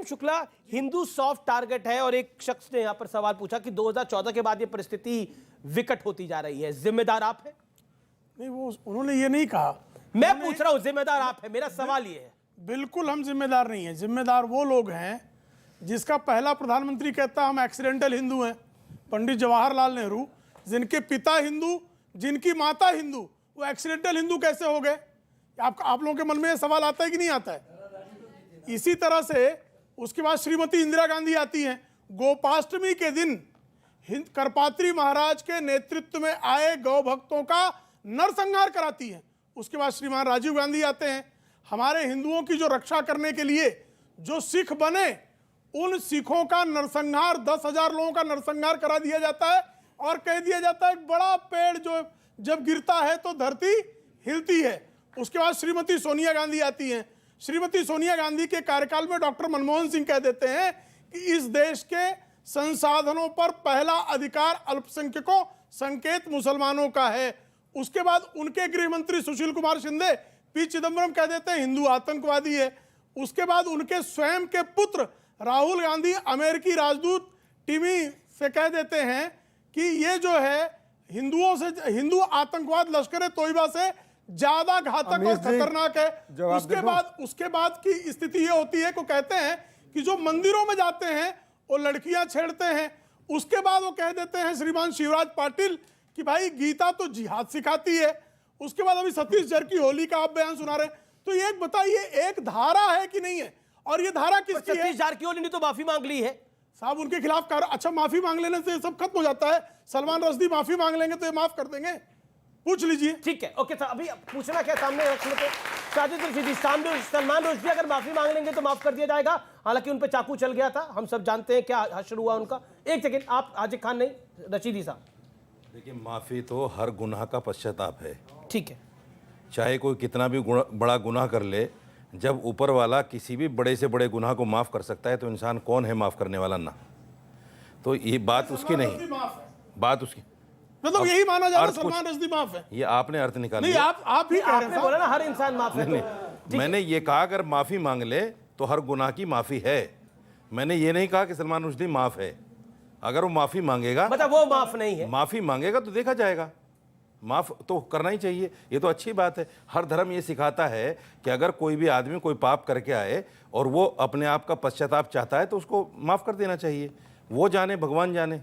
Prem Shukla, Hindu soft target है और एक शख्स ने यहां पर सवाल पूछा कि 2014 के बाद ये परिस्थिति विकट होती जा रही है, जिम्मेदार आप हैं? नहीं, वो उन्होंने ये नहीं कहा। मैं पूछ रहा हूं, जिम्मेदार आप हैं, मेरा सवाल ये है। बिल्कुल हम जिम्मेदार नहीं है। जिम्मेदार वो लोग हैं जिसका पहला प्रधानमंत्री कहता हम एक्सीडेंटल हिंदू हैं, पंडित जवाहरलाल नेहरू, जिनके पिता हिंदू, जिनकी माता हिंदू, वो एक्सीडेंटल हिंदू कैसे हो गए? आप लोगों के मन में ये सवाल आता है कि नहीं आता है? इसी तरह से उसके बाद श्रीमती इंदिरा गांधी आती हैं, गोपाष्टमी के दिन करपात्री महाराज के नेतृत्व में आए गौ भक्तों का नरसंहार कराती हैं। उसके बाद श्रीमान राजीव गांधी आते हैं, हमारे हिंदुओं की जो रक्षा करने के लिए जो सिख बने, उन सिखों का नरसंहार, 10,000 लोगों का नरसंहार करा दिया जाता है और कह दिया जाता है एक बड़ा पेड़ जो जब गिरता है तो धरती हिलती है। उसके बाद श्रीमती सोनिया गांधी आती हैं। श्रीमती सोनिया गांधी के कार्यकाल में डॉक्टर मनमोहन सिंह कह देते हैं कि इस देश के संसाधनों पर पहला अधिकार अल्पसंख्यकों, संकेत मुसलमानों का है। उसके बाद उनके गृह मंत्री सुशील कुमार शिंदे, पी चिदम्बरम कह देते हैं हिंदू आतंकवादी है। उसके बाद उनके स्वयं के पुत्र राहुल गांधी अमेरिकी राजदूत टिमी से कह देते हैं कि ये जो है हिंदुओं से, हिंदू आतंकवाद लश्कर तोयबा से ज्यादा घातक और खतरनाक है। उसके बाद की स्थिति ये होती है को कहते हैं कि जो मंदिरों में जाते हैं वो लड़कियां छेड़ते हैं। उसके बाद वो कह देते हैं श्रीमान शिवराज पाटिल कि भाई गीता तो जिहाद सिखाती है। उसके बाद अभी सतीश जरकी होली का आप बयान सुना रहे हैं। तो ये बताइए, एक धारा है कि नहीं है? और ये धारा किसकी है? सतीश जारकिहोली ने तो माफी मांग ली है साहब, उनके खिलाफ अच्छा, माफी मांग लेने से सब खत्म हो जाता है? सलमान रश्दी माफी मांग लेंगे तो ये माफ कर देंगे? पूछ लीजिए। ठीक है, ओके। अभी पूछना क्या सामने साजिद रशीदी, सलमान रश्दी अगर माफी मांग लेंगे तो माफ कर दिया जाएगा? हालांकि उन पे चाकू चल गया था, हम सब जानते हैं क्या हश्र हुआ उनका। एक सेकंड, आप हाजिर खान नहीं, रशीदी साहब। देखिए, माफी तो हर गुनाह का पश्चाताप है। ठीक है, चाहे कोई कितना भी बड़ा गुनाह कर ले, जब ऊपर वाला किसी भी बड़े से बड़े गुनाह को माफ कर सकता है तो इंसान कौन है माफ करने वाला? ना, तो ये बात उसकी नहीं, बात उसकी, मतलब यही माना जा रहा है सलमान रश्दी माफ है। ये आपने अर्थ निकाल नहीं, आप ही कह रहे हैं। बोला ना हर इंसान माफ है। नहीं, मैंने ये कहा अगर माफी मांग ले तो हर गुनाह की माफी है। मैंने ये नहीं कहा कि सलमान रश्दी माफ है। अगर वो माफी मांगेगा, मतलब वो माफ नहीं है, माफी मांगेगा तो देखा जाएगा। माफ तो करना ही चाहिए, ये तो अच्छी बात है। हर धर्म ये सिखाता है कि अगर कोई भी आदमी कोई पाप करके आए और वो अपने आप का पश्चाताप चाहता है तो उसको माफ़ कर देना चाहिए। वो जाने, भगवान जाने,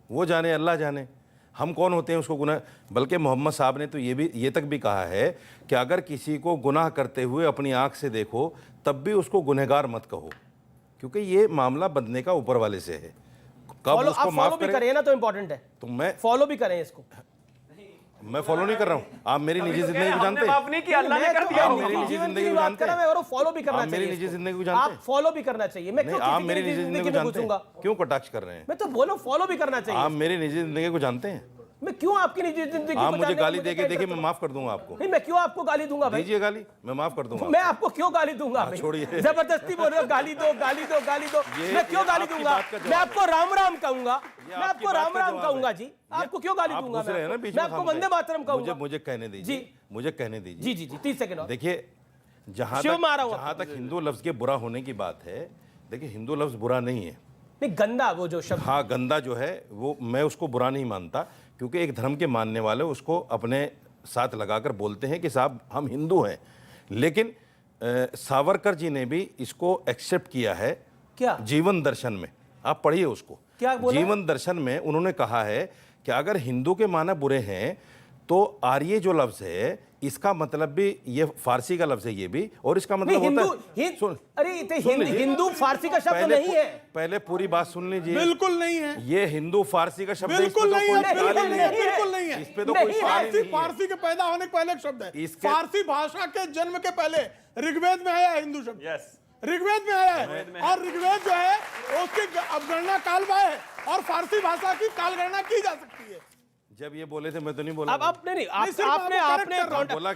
वो जाने, अल्लाह जाने, हम कौन होते हैं उसको गुनाह। बल्कि मोहम्मद साहब ने तो ये तक भी कहा है कि अगर किसी को गुनाह करते हुए अपनी आँख से देखो तब भी उसको गुनहगार मत कहो, क्योंकि ये मामला बंदने का ऊपर वाले से है। कब उसको माफ करें ना तो इम्पोर्टेंट है, तो मैं फॉलो भी करें इसको। मैं फॉलो नहीं कर रहा हूँ। आप मेरी निजी जिंदगी को जानते हैं? आप मेरी निजी जिंदगी को जानते हैं और फॉलो भी करना चाहिए। मेरी निजी जिंदगी को जानते हैं? आप फॉलो भी करना चाहिए। मैं क्यों आप मेरी निजी जिंदगी को जानते हैं? क्यों कटाक्ष कर रहे हैं? मैं तो बोलो फॉलो भी करना चाहिए। आप मेरी निजी जिंदगी को जानते हैं? मैं क्यों आपकी निजी जिंदगी को? आप मुझे गाली देके देखिए, मैं माफ कर दूंगा आपको। नहीं, मैं क्यों आपको गाली दूंगा भाई? दीजिए गाली, मैं माफ कर दूंगा। मैं आपको क्यों गाली दूंगा? छोड़िए, जबरदस्ती बोल रहे हो गाली दो, गाली दो, गाली दो। मैं क्यों गाली दूंगा? मैं आपको राम राम कहूंगा, मैं आपको राम राम कहूंगा जी। आपको क्यों गाली दूंगा? मैं आपको वंदे मातरम कहूंगा। मुझे कहने दीजिए, मुझे कहने दीजिए। जी जी जी, 30 सेकंड। देखिए, जहां तक हिंदू लफ्ज के बुरा होने की बात है, देखिए हिंदू लफ्ज बुरा नहीं है। नहीं, गंदा वो जो शब्द, हाँ गंदा जो है वो मैं उसको बुरा नहीं मानता, क्योंकि एक धर्म के मानने वाले उसको अपने साथ लगाकर बोलते हैं कि साहब हम हिंदू हैं। लेकिन सावरकर जी ने भी इसको एक्सेप्ट किया है। क्या? जीवन दर्शन में आप पढ़िए उसको। क्या बोला? जीवन दर्शन में उन्होंने कहा है कि अगर हिंदू के माना बुरे हैं तो आर्य जो लफ्ज है इसका मतलब भी ये फारसी का लफ्ज है ये भी, और इसका मतलब होता है अरे हिंदू फारसी का शब्द नहीं है। पहले पूरी बात सुन लीजिए। बिल्कुल नहीं है, ये हिंदू फारसी का शब्द बिल्कुल नहीं है, बिल्कुल नहीं है। इस पे तो कोई फारसी के पैदा होने के पहले शब्द है। फारसी भाषा के जन्म के पहले ऋग्वेद में आया हिंदू शब्द। ऋग्वेद में आया है, और ऋग्वेद जो है उसकी अवगणना कालवा है और फारसी भाषा की कालगणना की जा सकती है। जब ये बोले थे मैं तो नहीं बोला। अब आपने नहीं,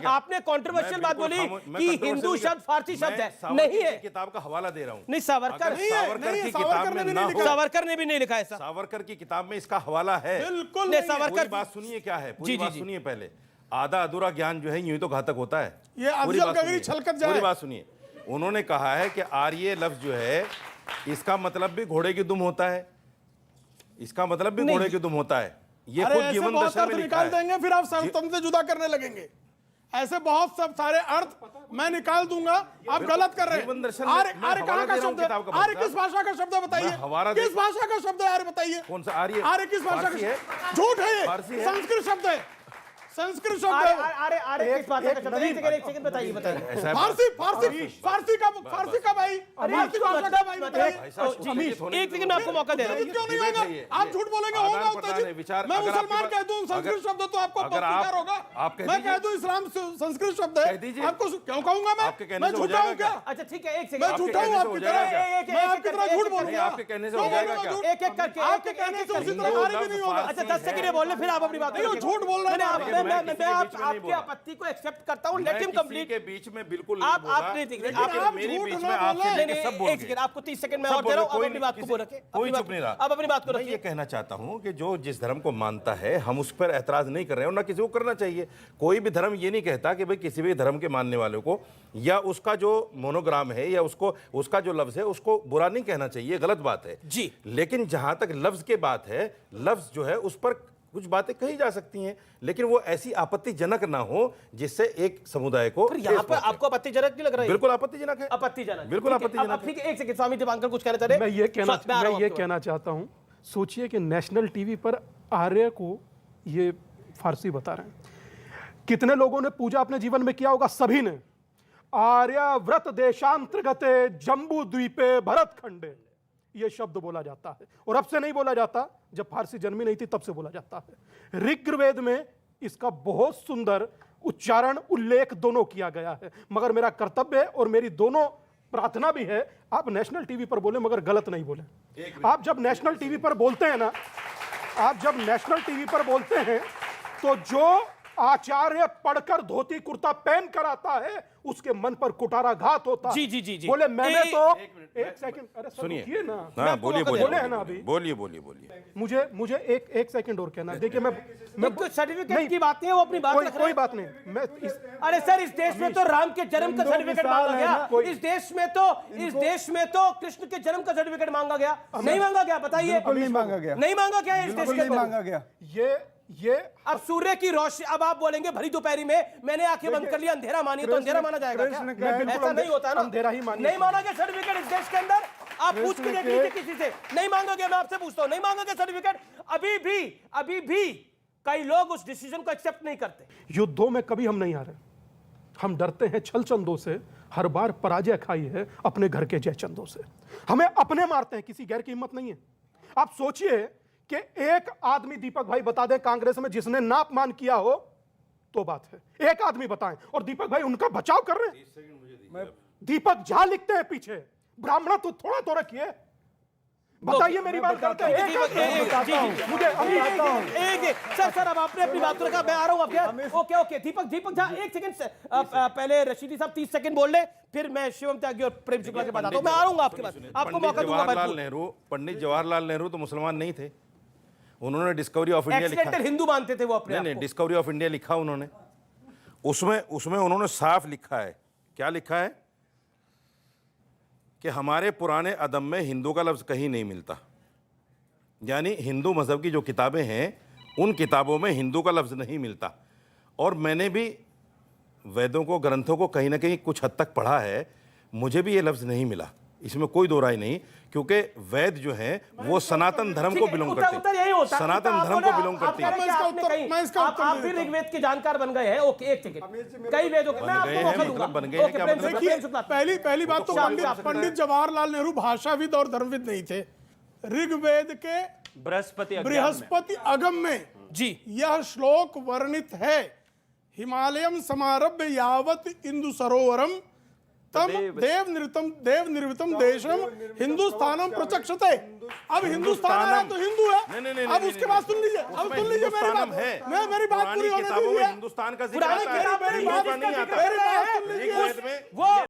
आपने कंट्रोवर्शियल बात बोली कि हिंदू शब्द फारसी शब्द है, नहीं है। किताब का हवाला दे रहा हूँ। नहीं, सावरकर की किताब में ना हो। सावरकर ने भी नहीं लिखा है। सावरकर की किताब में इसका हवाला है। बिल्कुल नहीं। सावरकर, बात सुनिए क्या है, पूरी बात सुनिए पहले। आधा अधूरा ज्ञान जो है यूं तो घातक होता है। ये पूरी बात सुनिए। उन्होंने कहा है कि आर्य लफ्ज जो है इसका मतलब भी घोड़े की दुम होता है, इसका मतलब भी नहीं। घोड़े की दुम होता है। ये अरे खुद ऐसे जीवन बहुत दर्शन अर्थ में लिखा निकाल है। देंगे, फिर आप सर्वतंत्र से जुदा करने लगेंगे। ऐसे बहुत सब सारे अर्थ मैं निकाल दूंगा, आप गलत कर रहे जीवन हैं। दर्शन में आर्य मैं आर्य कहाँ हवाला का दे रहा हूं शब्द है? किताब का आर्य मतलब। किस भाषा का शब्द है बताइए? मैं हवाला किस दे- भाषा का शब्द है आर्य बताइए? कौन सा आर्य? आर्य किस भाषा फारसी है? का? झूठ है ये, फारसी है? संस्कृत शब्द है, संस्कृत शब्द अरे है। अरे अरे किस भाषा का शब्द है? एक सेकंड बताइए बताइए। ऐसा है फारसी फारसी फारसी का भाई, फारसी भाषा का भाई बताइए। भाई साहब, अमीश, एक सेकंड मैं आपको मौका दे रहा हूँ। क्यों नहीं डिबेट होगा? है ये। आप झूठ बोलेंगे, होगा आदान प्रदान है उत्तेजित। विचार। मैं अगर मुसलमान आपके कह दूं पास- संस्कृत अगर- शब्द तो आपको अगर आप- स्वीकार होगा। आप कह मैं दीजिए। कह दूं इस्लाम संस्कृत शब्द है, कह दीजिए। आपको क्यों कहूंगा मैं? आपके कहने मैं से हो झूठा हूं जाएगा क्या? अच्छा ठीक है, एक मैं सेकंड। झूठा हूं आपकी तरह? मैं आपकी तरह झूठ नहीं, बोलूंगा? आपके कहने से क्यों हो जाएगा बोलूंगा क्या? झूठ? एक एक करके आपके कहने से उसी तरह आर्य भी नहीं होगा। अच्छा 10 सेकंड बोलने, फिर आप अपनी बात नहीं, वो रखिए। झूठ बोल रहे हैं। नहीं, देखिए, मैं- मैं मैं- किसी मैं के आप- बीच में नहीं आपकी बोला। आपत्ति को एक्सेप्ट करता हूं, लेट मैं हिम किसी कंप्लीट। के बीच में बिल्कुल आप नहीं बोला। नहीं ठीक लेकिन लेकिन आप मेरी झूठ बीच ना में आपसे बोलें। लेके सब बोल एक गए। सेकंड, आपको 30 सेकंड में सब और दे रहा हूं, बोल आप गए, अपनी बात को कोई बोल रखे। कोई अपनी चुप नहीं रहा। आप अपनी बात को मैं ये रखिए। कहना चाहता हूं कि जो जिस धर्म को मानता है हम उस पर ऐतराज नहीं कर रहे हैं और ना किसी को करना चाहिए। कोई भी धर्म ये नहीं कहता कि भाई किसी भी धर्म के मानने वालों को या उसका जो मोनोग्राम है या उसको उसका जो लफ्ज है उसको बुरा नहीं कहना चाहिए, गलत बात है जी। लेकिन जहां तक लफ्ज के बात है, लफ्ज जो है उस पर कुछ बातें कही जा सकती हैं, लेकिन वो ऐसी आपत्तिजनक ना हो जिससे एक समुदाय को फिर यहाँ ठेस पर पहुंचे। आपको आपत्तिजनक नहीं लग रहा है? बिल्कुल आपत्तिजनक है। आपत्तिजनक, बिल्कुल ठीक है। आपत्तिजनक अब है। ठीक है, एक सेकंड, स्वामी दीपांकर कुछ कहना चाह रहे हैं? मैं ये आ रहा हूं आपके कहना चाहता हूँ, सोचिए कि नेशनल टीवी पर आर्य को ये फारसी बता रहे हैं। कितने लोगों ने पूजा अपने जीवन में किया होगा? सभी ने। आर्याव्रत देशांतर्गते जम्बू द्वीपे भरत खंडे, ये शब्द बोला जाता है और अब से नहीं बोला जाता, जब फारसी जन्मी नहीं थी तब से बोला जाता है। ऋग्वेद में इसका बहुत सुंदर उच्चारण उल्लेख दोनों किया गया है, मगर मेरा कर्तव्य और मेरी दोनों प्रार्थना भी है, आप नेशनल टीवी पर बोले मगर गलत नहीं बोले। आप जब नेशनल टीवी पर बोलते हैं ना, आप जब नेशनल टीवी पर बोलते हैं तो जो आचार्य पढ़कर धोती कुर्ता पहन कर आता है उसके मन पर कुठाराघात होता है। जी, जी, जी, जी। बोले मैंने तो एक सेकंड, अरे सर सुनिए रुकिए ना, हाँ, बोलिए बोलिए बोले हैं ना अभी। बोलिए बोलिए बोलिए। मुझे एक सेकंड और कहना है। देखिए मैं कोई सर्टिफिकेट की बात नहीं है, वो अपनी बात रख रहे कोई हैं। बात नहीं। मैं अरे सर, इस देश में तो राम के जन्म का सर्टिफिकेट मांगा गया, इस देश में तो कृष्ण के जन्म का सर्टिफिकेट मांगा गया, नहीं मांगा गया? बताइए। बिल्कुल नहीं मांगा गया। नहीं मांगा गया इस देश बिल्कुल के नहीं अंदर? मांगा गया। ये अब सूर्य की रोशनी, अब आप बोलेंगे भरी दोपहरी में मैंने आंखें बंद कर लिया, अंधेरा मानिए, तो अंधेरा माना जाएगा क्या? कृष्ण का ऐसा नहीं होता है ना। अंधेरा ही मानिए। नहीं माना गया सर्टिफिकेट इस देश के अंदर? आप पूछ के देख लीजिए किसी से, नहीं मांगा गया। मैं आपसे पूछता हूं, नहीं मांगा गया सर्टिफिकेट? अभी भी कई लोग उस डिसीजन को एक्सेप्ट नहीं करते। युद्धों में कभी हम नहीं हारे, हम डरते हैं छल चंदों से। हर बार पराजय खाई है अपने घर के जय चंदों से। हमें अपने मारते हैं, किसी गैर की हिम्मत नहीं है। आप सोचिए कि एक आदमी, दीपक भाई बता दें कांग्रेस में जिसने ना अपमान किया हो तो बात है, एक आदमी बताएं। और दीपक भाई उनका बचाव कर रहे हैं। दीपक झा लिखते हैं पीछे, ब्राह्मण तो थोड़ा तो रखिए। बताइए, मेरी बात करते हैं। सर अब आपने अपनी बात रखा, मैं आ रहा हूं आपके। ओके दीपक झा, एक सेकंड पहले रशीदी साहब 30 सेकंड बोल ले, फिर मैं शिवम त्यागी और प्रेम शुक्ला के बाद आता हूं। मैं आ रहा हूं आपके पास, आपको मौका दूंगा। पंडित जवाहरलाल नेहरू तो मुसलमान नहीं थे। उन्होंने डिस्कवरी ऑफ इंडिया लिखा। एक्सीडेंटल हिंदू मानते थे वो अपने आप नहीं, को। डिस्कवरी ऑफ इंडिया लिखा उन्होंने। उसमें उन्होंने साफ लिखा है, क्या लिखा है कि हमारे पुराने अदब में हिंदू का लफ्ज कहीं नहीं मिलता। यानी हिंदू मजहब की जो किताबें हैं उन किताबों में हिंदू का लफ्ज नहीं मिलता। और मैंने भी वेदों को, ग्रंथों को कहीं ना कहीं कुछ हद तक पढ़ा है, मुझे भी ये लफ्ज नहीं मिला, इसमें कोई दो राय नहीं, क्योंकि वेद जो है वो सनातन धर्म को बिलोंग करते उत्तर यही होता हैं। है। सनातन आप धर्म बोले, को बिलोंग आप करती कह है। रहे हैं कि आपने कहीं- मैं इसका उत्तर आप दे भी देता हूं। ऋग्वेद के जानकार बन गए हैं। ओके, एक सेकंड, कई वेदों के मैं आपको गए हैं, मौका मतलब दूंगा। बन गए हैं, ओके, क्या प्रेम मतलब? शुक्ला, देखिए, प्रेम शुक्ला। पहली बात तो शांति आप पंडित जवाहरलाल नेहरू भाषाविद और धर्मविद नहीं थे। ऋग्वेद के बृहस्पति अगम में जी यह श्लोक वर्णित है। हिमालयम समारभ्य यावत इंदु सरोवरम तम देव निर्वितम देशम हिंदुस्तानम प्रचक्षते। अब हिंदुस्तान आया तो हिंदू है। नहीं, अब उसके बाद सुन लीजिए, अब सुन लीजिए मेरी बात। मैं मेरी बात पूरी होने किताबों में दीजिए। हिंदुस्तान का जिक्र पुरानी आता है, किताबें हिंदू का नहीं आता। मेरी बात सुन लीजिए। ऋग्वेद में वो